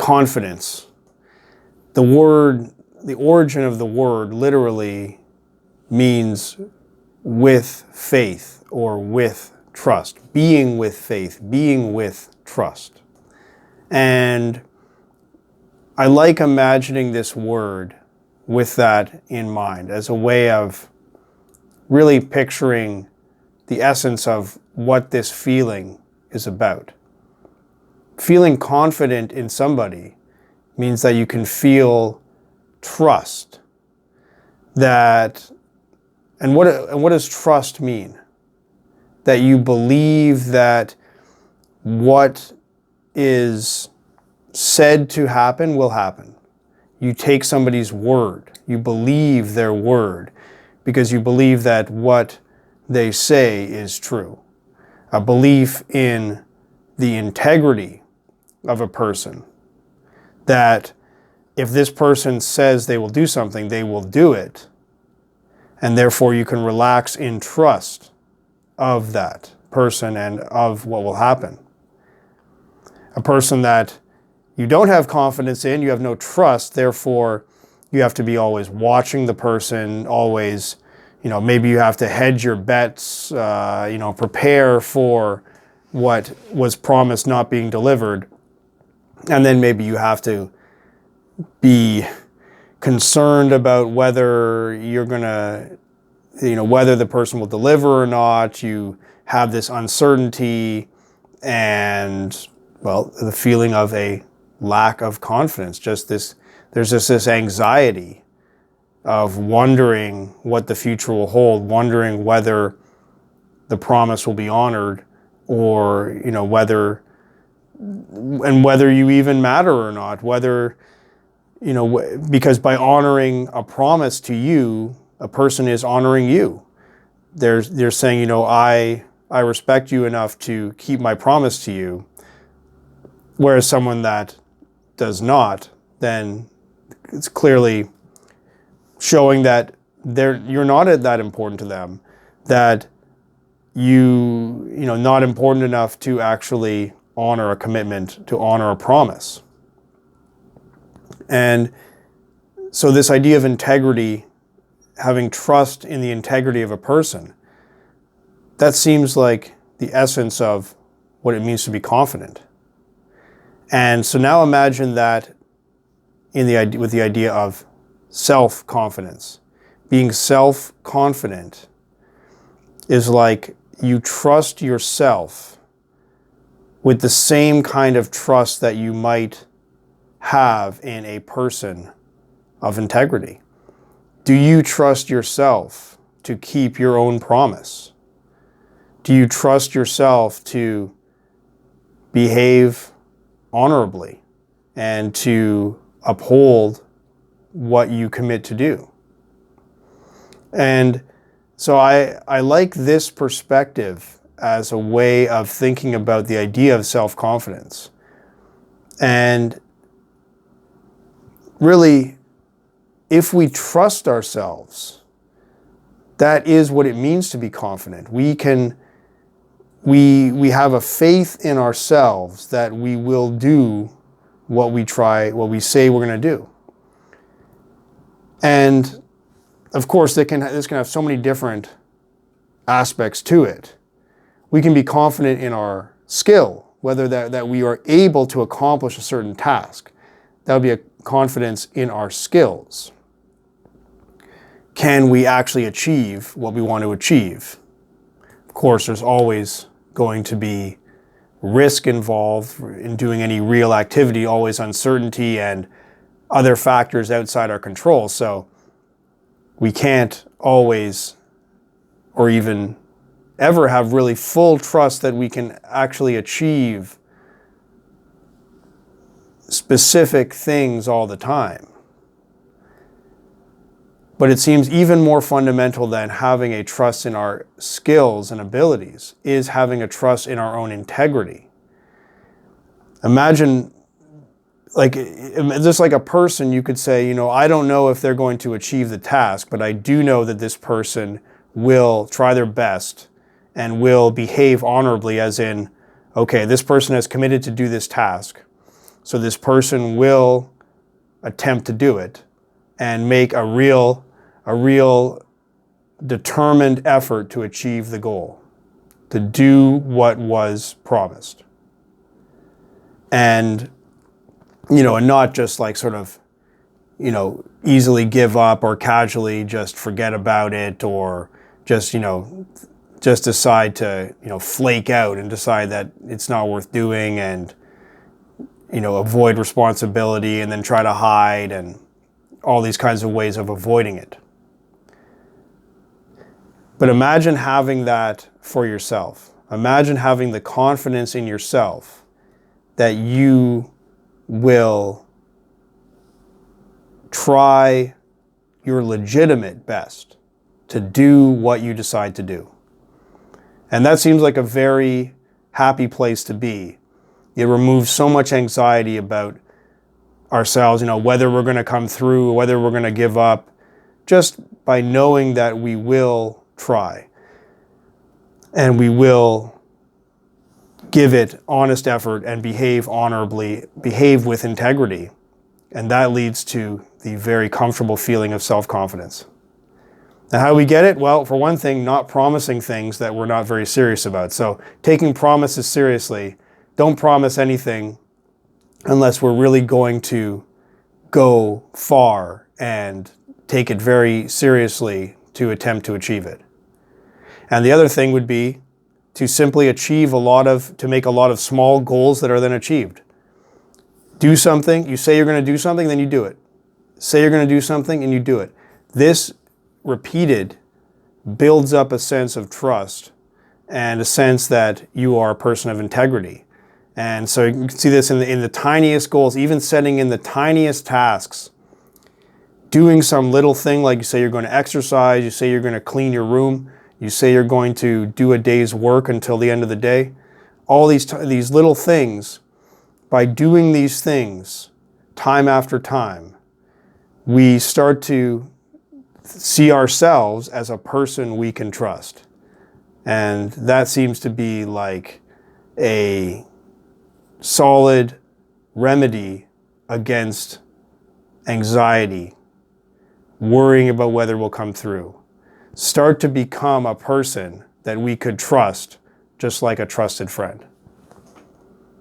confidence. The origin of the word literally means with faith or with trust, being with faith, being with trust. And I like imagining this word with that in mind as a way of really picturing the essence of what this feeling is about. Feeling confident in somebody means that you can feel trust. And what does trust mean? That you believe that what is said to happen will happen. You take somebody's word. You believe their word because you believe that what they say is true. A belief in the integrity of a person, that if this person says they will do something, they will do it, and therefore you can relax in trust of that person and of what will happen. A person that you don't have confidence in, you have no trust, therefore you have to be always watching the person, always, maybe you have to hedge your bets, prepare for what was promised not being delivered. And then maybe you have to be concerned about whether you're going to, whether the person will deliver or not. You have this uncertainty and, the feeling of a lack of confidence. There's just this anxiety of wondering what the future will hold, wondering whether the promise will be honored or, whether you even matter or not, because by honoring a promise to you, a person is honoring you. They're saying, I respect you enough to keep my promise to you. Whereas someone that does not, then it's clearly showing that you're not that important to them, that not important enough to actually honor a commitment, to honor a promise. And so this idea of integrity, having trust in the integrity of a person, that seems like the essence of what it means to be confident. And so now imagine that with the idea of self-confidence. Being self-confident is like you trust yourself with the same kind of trust that you might have in a person of integrity. Do you trust yourself to keep your own promise? Do you trust yourself to behave honorably and to uphold what you commit to do? And so I like this perspective as a way of thinking about the idea of self-confidence. And really, if we trust ourselves, that is what it means to be confident. We have a faith in ourselves that we will do what we say we're going to do. And of course, this can have so many different aspects to it. We can be confident in our skill, whether that we are able to accomplish a certain task. That would be a confidence in our skills. Can we actually achieve what we want to achieve? Of course, there's always going to be risk involved in doing any real activity, always uncertainty and other factors outside our control. So we can't always or even ever have really full trust that we can actually achieve specific things all the time. But it seems even more fundamental than having a trust in our skills and abilities is having a trust in our own integrity. Imagine, just like a person, you could say, I don't know if they're going to achieve the task, but I do know that this person will try their best and will behave honorably, as in, okay, this person has committed to do this task. So this person will attempt to do it and make a real determined effort to achieve the goal, to do what was promised. And, and not just like sort of, easily give up or casually just forget about it, or just, just decide to, flake out and decide that it's not worth doing, and, avoid responsibility and then try to hide, and all these kinds of ways of avoiding it. But imagine having that for yourself. Imagine having the confidence in yourself that you will try your legitimate best to do what you decide to do. And that seems like a very happy place to be. It removes so much anxiety about ourselves, whether we're going to come through, whether we're going to give up, just by knowing that we will try and we will give it honest effort and behave honorably, behave with integrity. And that leads to the very comfortable feeling of self-confidence. And how do we get it? Well, for one thing, not promising things that we're not very serious about. So taking promises seriously. Don't promise anything unless we're really going to go far and take it very seriously to attempt to achieve it. And the other thing would be to simply to make a lot of small goals that are then achieved. Do something, you say you're going to do something, then you do it. Say you're going to do something and you do it. This repeated builds up a sense of trust and a sense that you are a person of integrity. And so you can see this in the tiniest goals, even setting in the tiniest tasks. Doing some little thing, like you say you're going to exercise, you say you're going to clean your room, you say you're going to do a day's work until the end of the day. All these little things, by doing these things time after time, we start to see ourselves as a person we can trust. And that seems to be like a solid remedy against anxiety, worrying about whether we'll come through. Start to become a person that we could trust, just like a trusted friend.